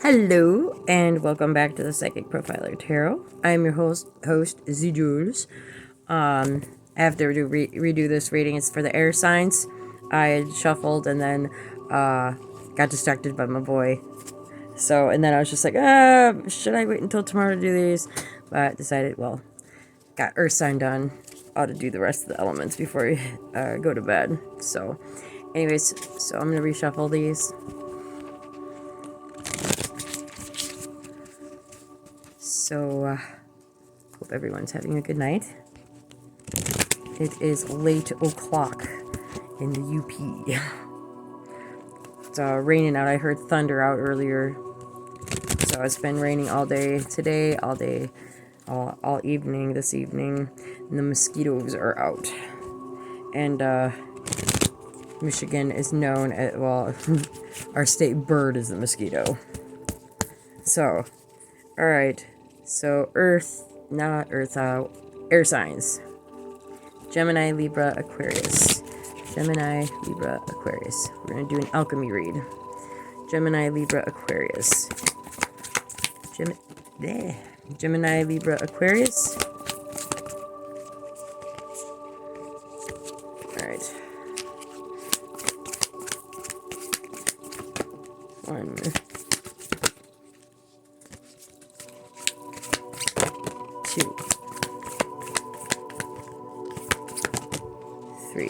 Hello, and welcome back to the Psychic Profiler Tarot. I'm your host Z Jules. I have to redo this reading. It's for the air signs. I had shuffled and then got distracted by my boy. And then I was just like, should I wait until tomorrow to do these? But decided, well, got earth sign done. Ought to do the rest of the elements before we go to bed. So, anyways, I'm going to reshuffle these. So, hope everyone's having a good night. It is late o'clock in the UP. It's raining out. I heard thunder out earlier. So it's been raining all day today, all day, all evening this evening. And the mosquitoes are out. And Michigan is known as, well, our state bird is the mosquito. So, alright. So, air signs. Gemini, Libra, Aquarius. Gemini, Libra, Aquarius. We're going to do an alchemy read. Gemini, Libra, Aquarius. Gemini, Libra, Aquarius. Alright. 1, 2, 3,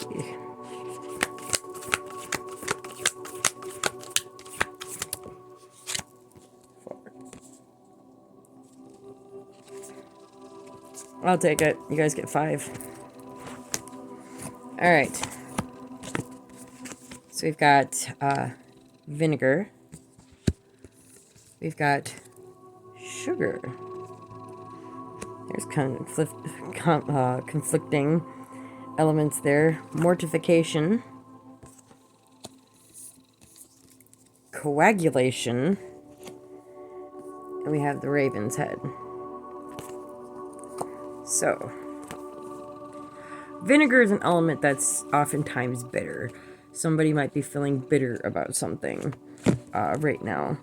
4. I'll take it. You guys get 5. Alright. So we've got vinegar. We've got sugar. There's conflicting elements there. Mortification. Coagulation. And we have the raven's head. So, vinegar is an element that's oftentimes bitter. Somebody might be feeling bitter about something right now.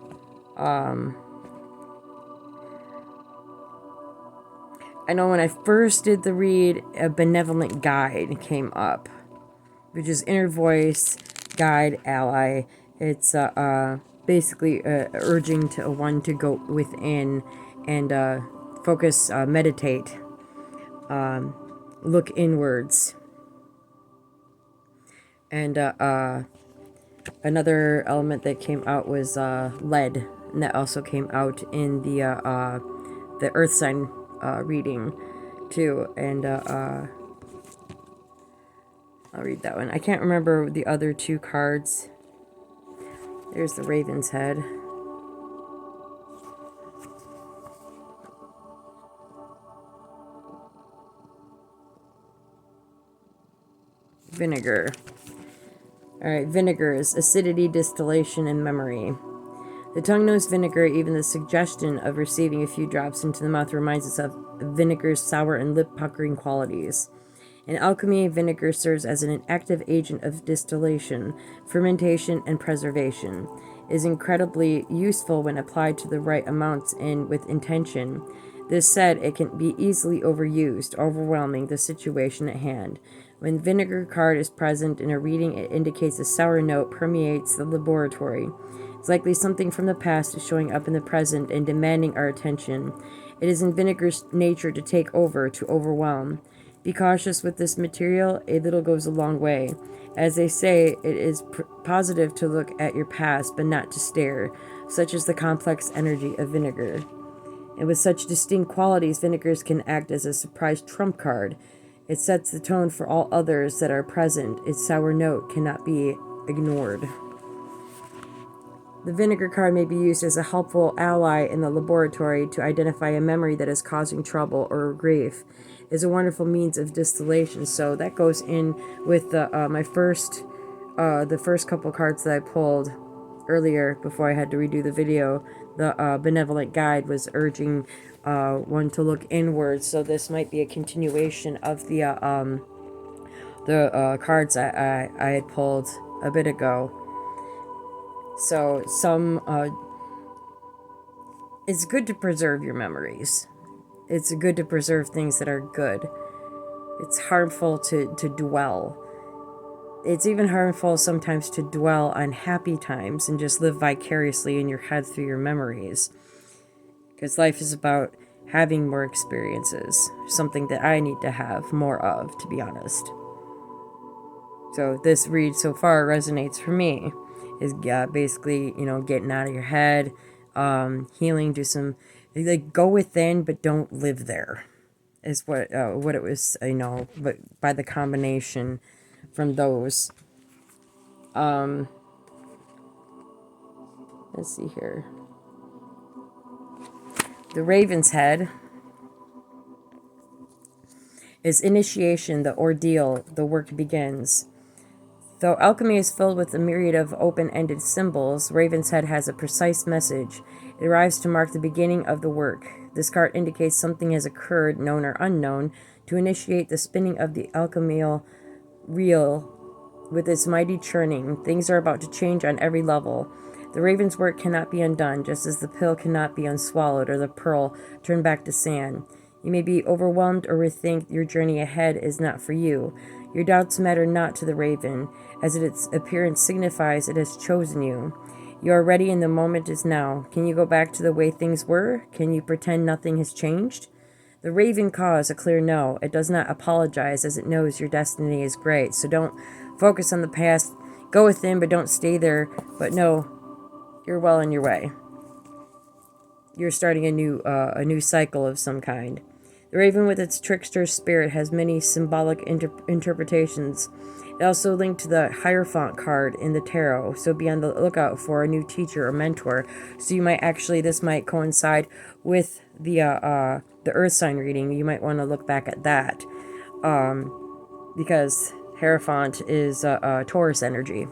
I know when I first did the read, a benevolent guide came up, which is inner voice, guide, ally. It's basically urging one to go within and focus, meditate, look inwards. And another element that came out was lead, and that also came out in the earth sign reading too. And I'll read that one. I can't remember the other 2 cards. There's the raven's head. Vinegar. Alright, vinegar is acidity, distillation, and memory. The tongue knows vinegar. Even the suggestion of receiving a few drops into the mouth reminds us of vinegar's sour and lip-puckering qualities. In alchemy, vinegar serves as an active agent of distillation, fermentation, and preservation. It is incredibly useful when applied to the right amounts and with intention. This said, it can be easily overused, overwhelming the situation at hand. When vinegar card is present in a reading, it indicates a sour note permeates the laboratory. It's likely something from the past is showing up in the present and demanding our attention. It is in vinegar's nature to take over, to overwhelm. Be cautious with this material. A little goes a long way. As they say, it is positive to look at your past, but not to stare. Such is the complex energy of vinegar. And with such distinct qualities, vinegars can act as a surprise trump card. It sets the tone for all others that are present. Its sour note cannot be ignored. The vinegar card may be used as a helpful ally in the laboratory to identify a memory that is causing trouble or grief. It is a wonderful means of distillation. So that goes in with the first couple cards that I pulled earlier before I had to redo the video. The benevolent guide was urging one to look inwards. So this might be a continuation of the cards I had pulled a bit ago. So some it's good to preserve your memories. It's good to preserve things that are good. It's harmful to dwell. It's even harmful sometimes to dwell on happy times and just live vicariously in your head through your memories. Because life is about having more experiences. Something that I need to have more of, to be honest. So this read so far resonates for me. Is basically, getting out of your head, healing, do some, like, go within, but don't live there. Is what it was, but by the combination from those. Let's see here. The Raven's Head is initiation, the ordeal, the work begins. Though alchemy is filled with a myriad of open-ended symbols, Raven's Head has a precise message. It arrives to mark the beginning of the work. This card indicates something has occurred, known or unknown, to initiate the spinning of the alchemical reel with its mighty churning. Things are about to change on every level. The raven's work cannot be undone, just as the pill cannot be unswallowed or the pearl turned back to sand. You may be overwhelmed or rethink your journey ahead is not for you. Your doubts matter not to the raven, as its appearance signifies it has chosen you. You are ready and the moment is now. Can you go back to the way things were? Can you pretend nothing has changed? The raven caws a clear no. It does not apologize, as it knows your destiny is great. So don't focus on the past. Go within, but don't stay there. But no, you're well on your way. You're starting a new cycle of some kind. The raven with its trickster spirit has many symbolic interpretations. It also linked to the Hierophant card in the tarot, so be on the lookout for a new teacher or mentor. So you might this might coincide with the Earth sign reading. You might want to look back at that, because Hierophant is Taurus energy.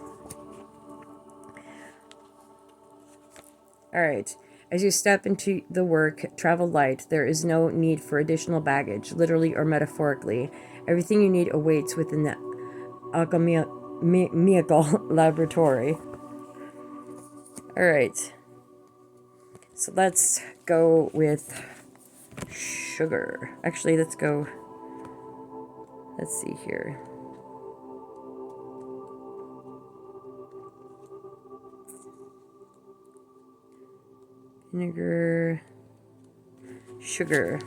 All right. As you step into the work, travel light. There is no need for additional baggage, literally or metaphorically. Everything you need awaits within the alchemical laboratory. All right. So let's go with sugar. Actually, let's see here. Vinegar, sugar,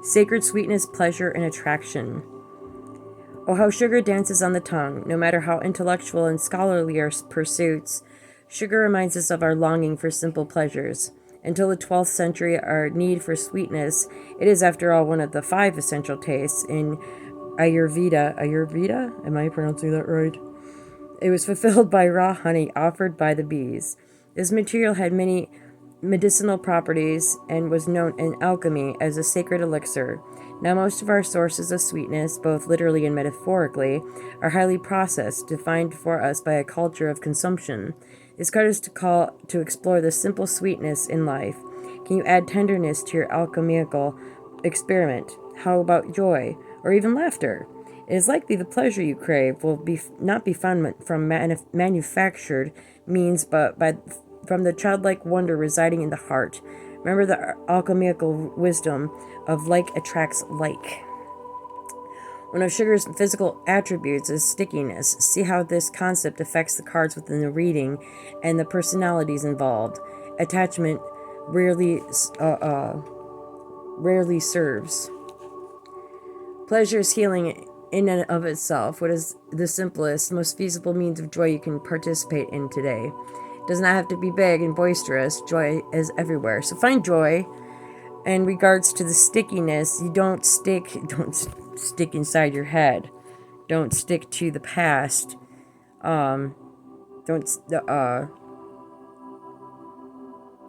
sacred sweetness, pleasure, and attraction. Oh, how sugar dances on the tongue. No matter how intellectual and scholarly our pursuits, sugar reminds us of our longing for simple pleasures. Until the 12th century, our need for sweetness, it is after all one of the 5 essential tastes in Ayurveda, am I pronouncing that right? It was fulfilled by raw honey offered by the bees. This material had many medicinal properties and was known in alchemy as a sacred elixir. Now most of our sources of sweetness, both literally and metaphorically, are highly processed, defined for us by a culture of consumption. This card is to explore the simple sweetness in life. Can you add tenderness to your alchemical experiment? How about joy, or even laughter? It is likely the pleasure you crave will not be found from manufactured means, but from the childlike wonder residing in the heart. Remember the alchemical wisdom of like attracts like. One of sugar's physical attributes is stickiness. See how this concept affects the cards within the reading and the personalities involved. Attachment rarely serves. Pleasure is healing in and of itself. What is the simplest, most feasible means of joy you can participate in today? It does not have to be big and boisterous. Joy is everywhere. So find joy. In regards to the stickiness, you don't stick inside your head. Don't stick to the past. Don't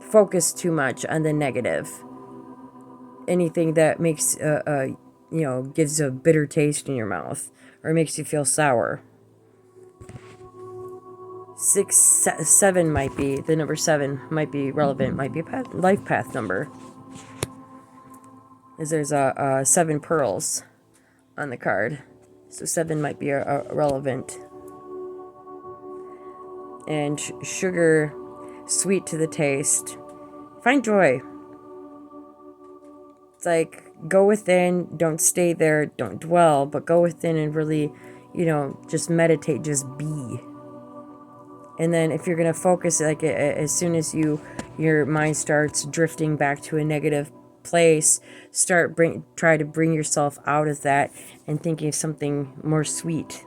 focus too much on the negative. Anything that makes gives a bitter taste in your mouth or makes you feel sour. 7 might be, the number 7 might be relevant, might be a life path number. As there's 7 pearls on the card. So 7 might be a relevant. And sugar, sweet to the taste. Find joy. It's like, go within, don't stay there, don't dwell, but go within and really, you know, just meditate, just be. And then if you're going to focus, like as soon as your mind starts drifting back to a negative place, try to bring yourself out of that and thinking of something more sweet.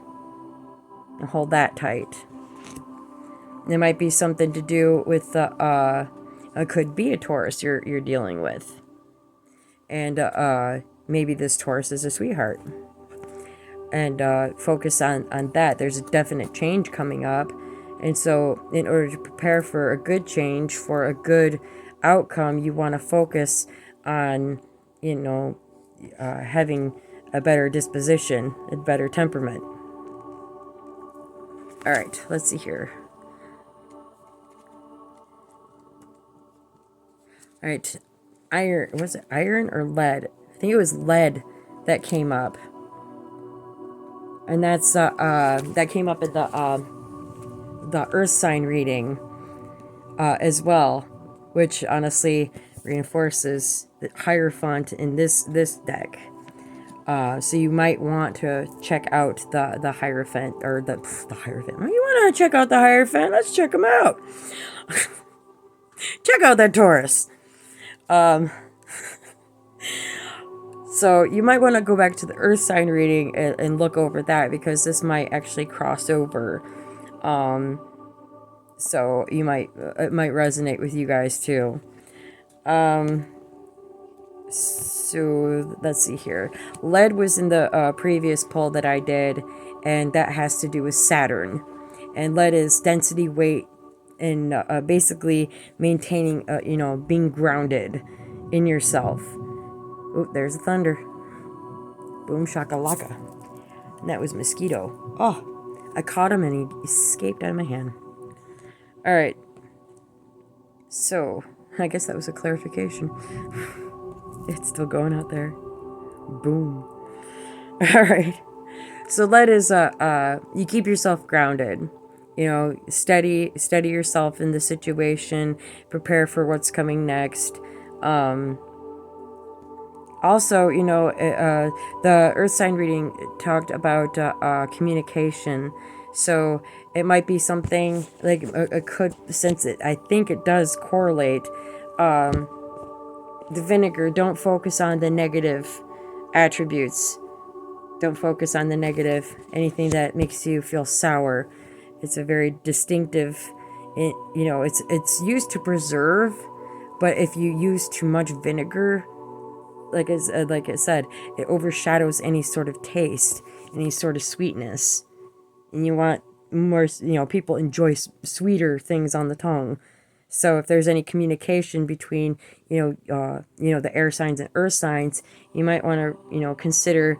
And hold that tight. There might be something to do with it could be a Taurus you're dealing with. And maybe this Taurus is a sweetheart. And focus on that. There's a definite change coming up. And so in order to prepare for a good change, for a good outcome, you want to focus on, you know, having a better disposition, a better temperament. All right, let's see here. All right, iron, was it iron or lead? I think it was lead that came up. And that's that came up in the Earth sign reading as well, which honestly reinforces the Hierophant in this deck. So you might want to check out the Hierophant, or the Hierophant. You want to check out the Hierophant? Let's check him out. Check out that Taurus. So you might want to go back to the Earth sign reading and look over that, because this might actually cross over. So it might resonate with you guys too. So let's see here. Lead was in the previous poll that I did, and that has to do with Saturn. And lead is density, weight, and basically maintaining, you know, being grounded in yourself. Oh, there's the thunder. Boom shakalaka. And that was Mosquito. Oh, I caught him and he escaped out of my hand. All right. So, I guess that was a clarification. It's still going out there. Boom. All right. So lead is you keep yourself grounded. You know, steady yourself in the situation. Prepare for what's coming next. Also, you know, the Earth sign reading talked about communication. So it might be something like it could, since I think it does correlate. The vinegar, don't focus on the negative attributes. Don't focus on the negative, anything that makes you feel sour. It's a very distinctive, you know, it's used to preserve, but if you use too much vinegar, like I said, it overshadows any sort of taste, any sort of sweetness. And you want more, you know, people enjoy sweeter things on the tongue. So if there's any communication between, you know, the air signs and earth signs, you might want to, you know, consider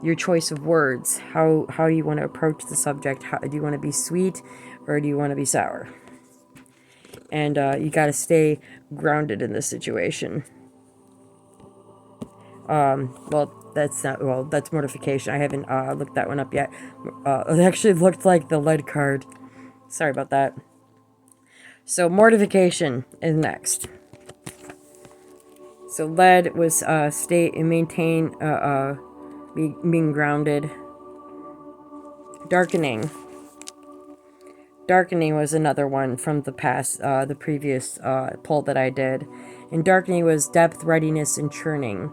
your choice of words, how you want to approach the subject. Do you want to be sweet or do you want to be sour? And you got to stay grounded in this situation. Well, that's mortification. I haven't looked that one up yet. It actually looked like the lead card. Sorry about that. So mortification is next. So lead was stay and maintain being grounded. Darkening was another one from the past, the previous poll that I did. And darkening was depth, readiness, and churning.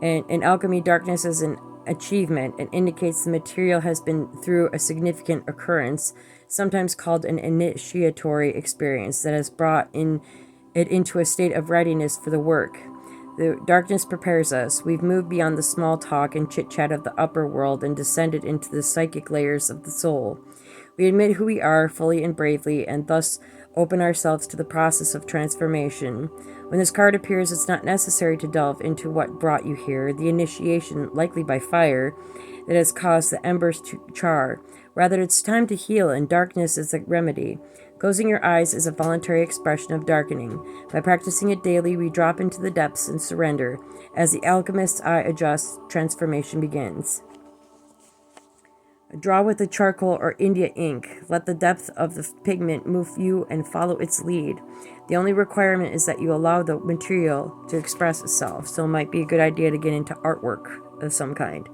And in alchemy, darkness is an achievement. It indicates the material has been through a significant occurrence, sometimes called an initiatory experience, that has brought it into a state of readiness for the work. The darkness prepares us. We've moved beyond the small talk and chit-chat of the upper world and descended into the psychic layers of the soul. We admit who we are fully and bravely, and thus open ourselves to the process of transformation. When this card appears, it's not necessary to delve into what brought you here, the initiation, likely by fire, that has caused the embers to char. Rather, it's time to heal, and darkness is a remedy. Closing your eyes is a voluntary expression of darkening. By practicing it daily, we drop into the depths and surrender. As the alchemist's eye adjusts, transformation begins. Draw with the charcoal or India ink. Let the depth of the pigment move you and follow its lead. The only requirement is that you allow the material to express itself, so it might be a good idea to get into artwork of some kind.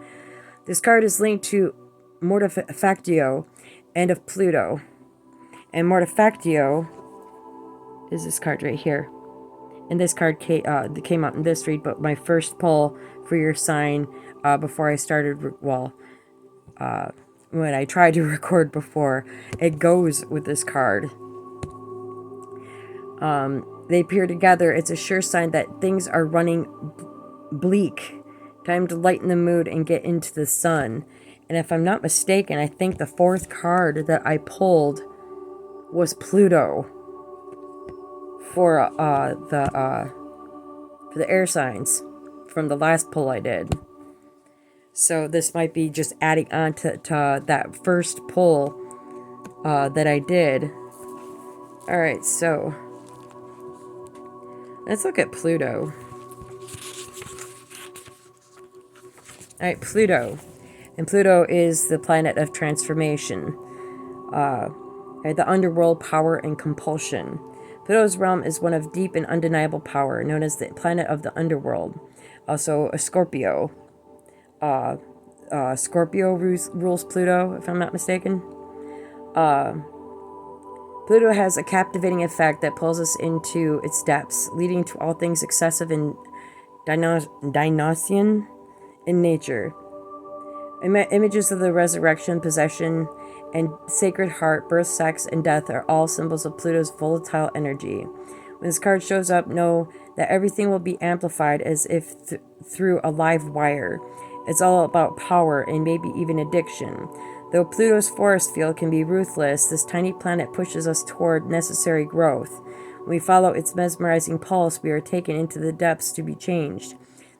This card is linked to Mortifactio and of Pluto. And Mortifactio is this card right here. And this card came out in this read, but my first pull for your sign before I started, when I tried to record before, it goes with this card. They appear together. It's a sure sign that things are running bleak. Time to lighten the mood and get into the sun. And if I'm not mistaken, I think the fourth card that I pulled was Pluto for the air signs from the last pull I did. So this might be just adding on to that first pull that I did. Alright, so let's look at Pluto. Alright, Pluto. And Pluto is the planet of transformation. The underworld, power, and compulsion. Pluto's realm is one of deep and undeniable power, known as the planet of the underworld. Also, a Scorpio. Scorpio rules Pluto, if I'm not mistaken. Pluto has a captivating effect that pulls us into its depths, leading to all things excessive and Dionysian in nature. Images of the resurrection, possession, and sacred heart, birth, sex, and death are all symbols of Pluto's volatile energy. When this card shows up, know that everything will be amplified as if through a live wire. It's all about power and maybe even addiction. Though Pluto's force field can be ruthless, this tiny planet pushes us toward necessary growth. When we follow its mesmerizing pulse, we are taken into the depths to be changed.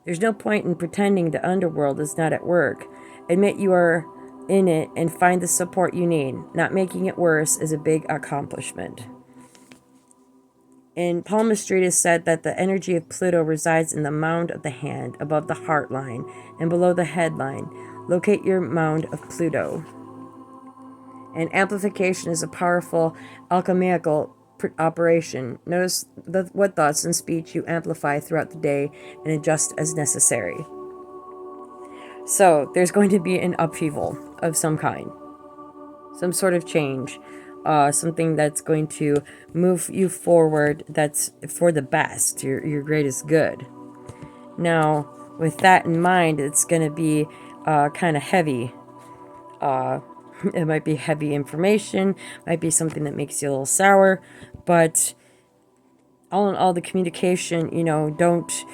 There's no point in pretending the underworld is not at work. Admit you are in it and find the support you need. Not making it worse is a big accomplishment. In palmistry, it is said that the energy of Pluto resides in the mound of the hand, above the heart line, and below the head line. Locate your mound of Pluto. And amplification is a powerful alchemical operation. Notice what thoughts and speech you amplify throughout the day and adjust as necessary. So, there's going to be an upheaval of some kind. Some sort of change. Something that's going to move you forward that's for the best, your greatest good. Now, with that in mind, it's going to be kind of heavy. It might be heavy information, might be something that makes you a little sour, but all in all, the communication, don't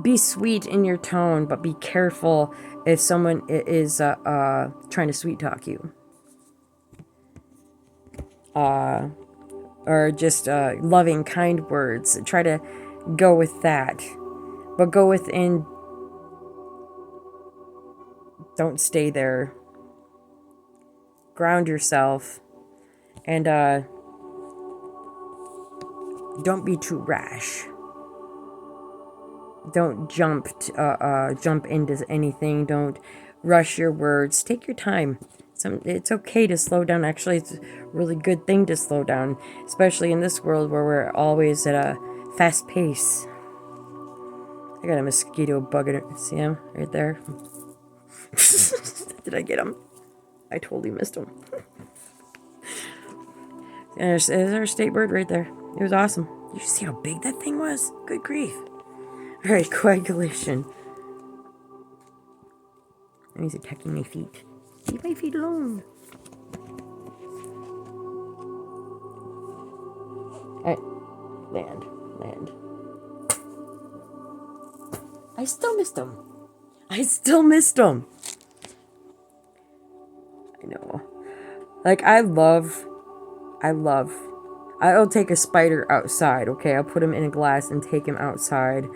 be sweet in your tone, but be careful if someone is trying to sweet talk you. Or just loving, kind words. Try to go with that. But go within. Don't stay there. Ground yourself. And don't be too rash. Don't jump into anything. Don't rush your words. Take your time. It's okay to slow down. Actually, it's a really good thing to slow down, especially in this world where we're always at a fast pace. I got a mosquito bug in it. See him right there? Did I get him? I totally missed him. There's our state bird right there. It was awesome. You see how big that thing was? Good grief. Alright, coagulation. He's attacking my feet. Leave my feet alone. Alright. Land. I still missed him. I know. Like, I'll take a spider outside, okay? I'll put him in a glass and take him outside.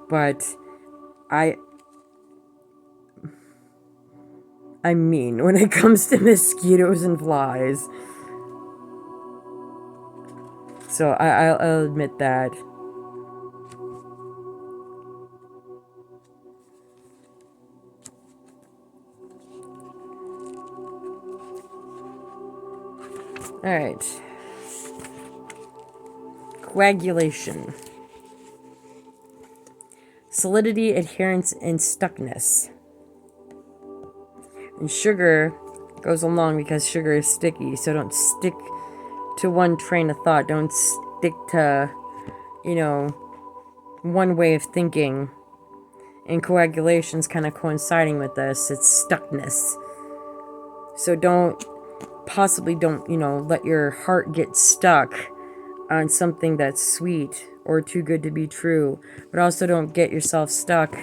But I'm mean when it comes to mosquitoes and flies. So I'll admit that. All right. Coagulation. Solidity, adherence, and stuckness. And sugar goes along because sugar is sticky, so don't stick to one train of thought. Don't stick to, one way of thinking. And coagulation's kind of coinciding with this. It's stuckness. So don't, let your heart get stuck on something that's sweet or too good to be true. But also don't get yourself stuck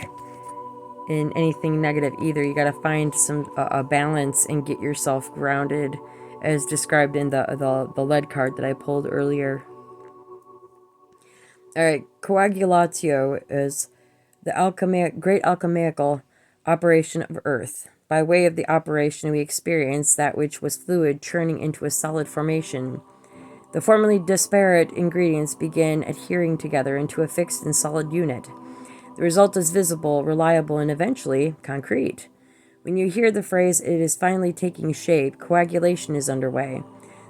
in anything negative either. You got to find a balance and get yourself grounded, as described in the lead card that I pulled earlier. All right, coagulatio is the great alchemical operation of earth. By way of the operation, we experience that which was fluid churning into a solid formation. The formerly disparate ingredients begin adhering together into a fixed and solid unit. The result is visible, reliable, and eventually concrete. When you hear the phrase, "it is finally taking shape," coagulation is underway.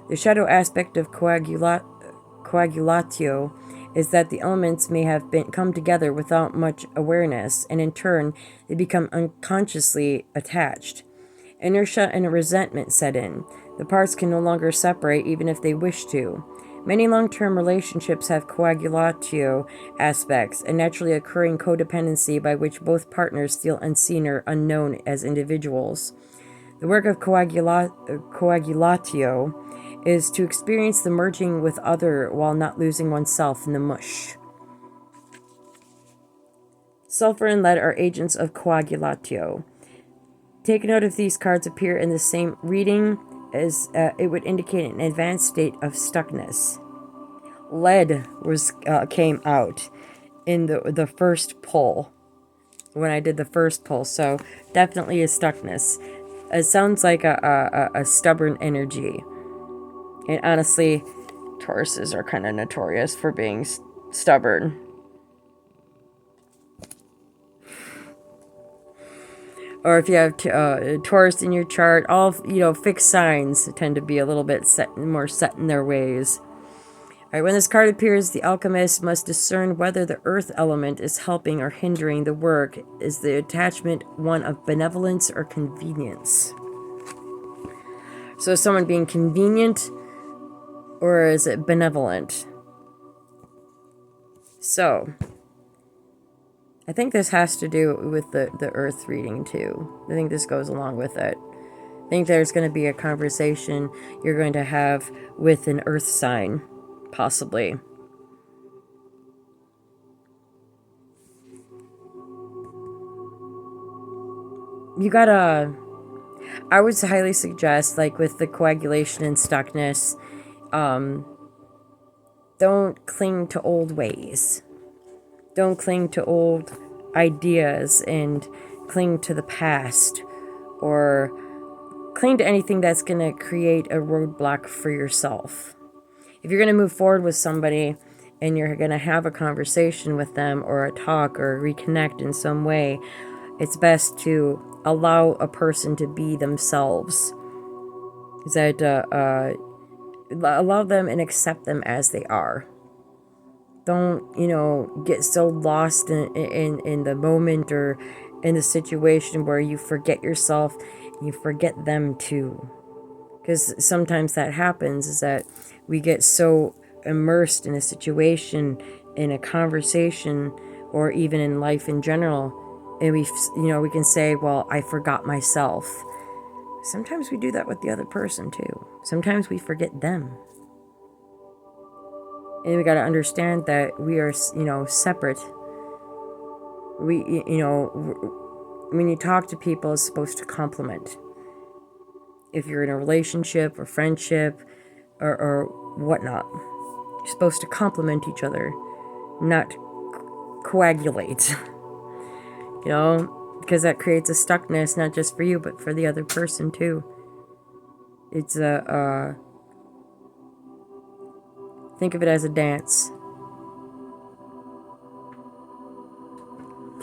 The shadow aspect of coagulatio is that the elements may have come together without much awareness, and in turn, they become unconsciously attached. Inertia and resentment set in. The parts can no longer separate even if they wish to. Many long-term relationships have coagulatio aspects, a naturally occurring codependency by which both partners feel unseen or unknown as individuals. The work of coagulatio is to experience the merging with other while not losing oneself in the mush. Sulfur and lead are agents of coagulatio. Take note if these cards appear in the same reading, as it would indicate an advanced state of stuckness. Lead came out in the first pull, when I did the first pull, so definitely a stuckness. It sounds like a stubborn energy. And honestly, Tauruses are kind of notorious for being stubborn. Or if you have Taurus in your chart, all fixed signs tend to be a little bit more set in their ways. All right, when this card appears, the alchemist must discern whether the earth element is helping or hindering the work. Is the attachment one of benevolence or convenience? So is someone being convenient, or is it benevolent? So I think this has to do with the earth reading too. I think this goes along with it. I think there's going to be a conversation you're going to have with an earth sign, possibly. I would highly suggest, like with the coagulation and stuckness, don't cling to old ways. Don't cling to old ideas and cling to the past, or cling to anything that's going to create a roadblock for yourself. If you're going to move forward with somebody and you're going to have a conversation with them or a talk or reconnect in some way, it's best to allow a person to be themselves. Allow them and accept them as they are. Don't, get so lost in the moment or in the situation where you forget yourself and you forget them too. Because sometimes that happens, is that we get so immersed in a situation, in a conversation, or even in life in general, and we can say, well, I forgot myself. Sometimes we do that with the other person too. Sometimes we forget them. And we got to understand that we are, separate. We, when you talk to people, it's supposed to complement. If you're in a relationship or friendship or whatnot, you're supposed to complement each other, not coagulate. Because that creates a stuckness, not just for you, but for the other person too. It's think of it as a dance.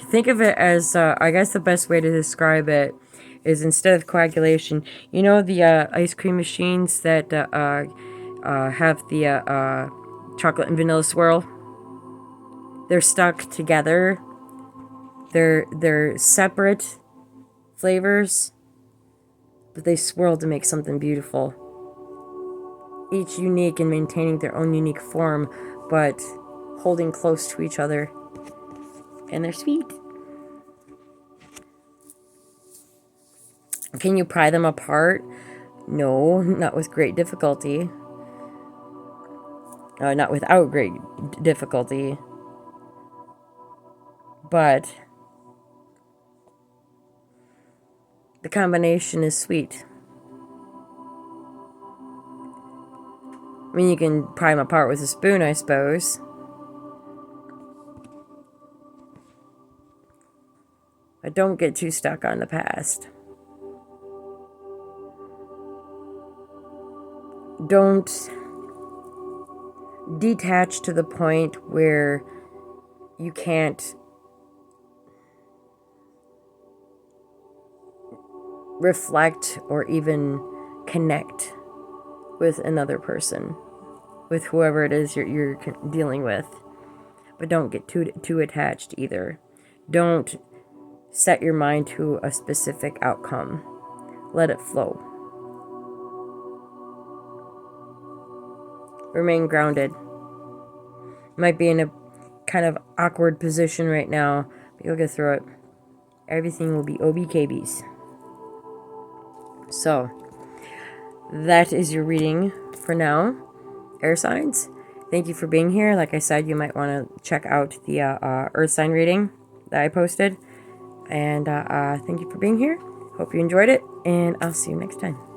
Think of it as, I guess the best way to describe it is instead of coagulation, you know the ice cream machines that have the chocolate and vanilla swirl? They're stuck together. They're separate flavors, but they swirl to make something beautiful. Each unique and maintaining their own unique form, but holding close to each other. And they're sweet. Can you pry them apart? No, not with great difficulty. Not without great difficulty. But the combination is sweet. I mean, you can pry them apart with a spoon, I suppose. But don't get too stuck on the past. Don't detach to the point where you can't reflect or even connect with another person, with whoever it is you're dealing with. But don't get too attached either. Don't set your mind to a specific outcome. Let it flow. Remain grounded. You might be in a kind of awkward position right now, but you'll get through it. Everything will be OBKBs. So, that is your reading for now, air signs. Thank you for being here. Like I said, you might want to check out the earth sign reading that I posted. And thank you for being here. Hope you enjoyed it, and I'll see you next time.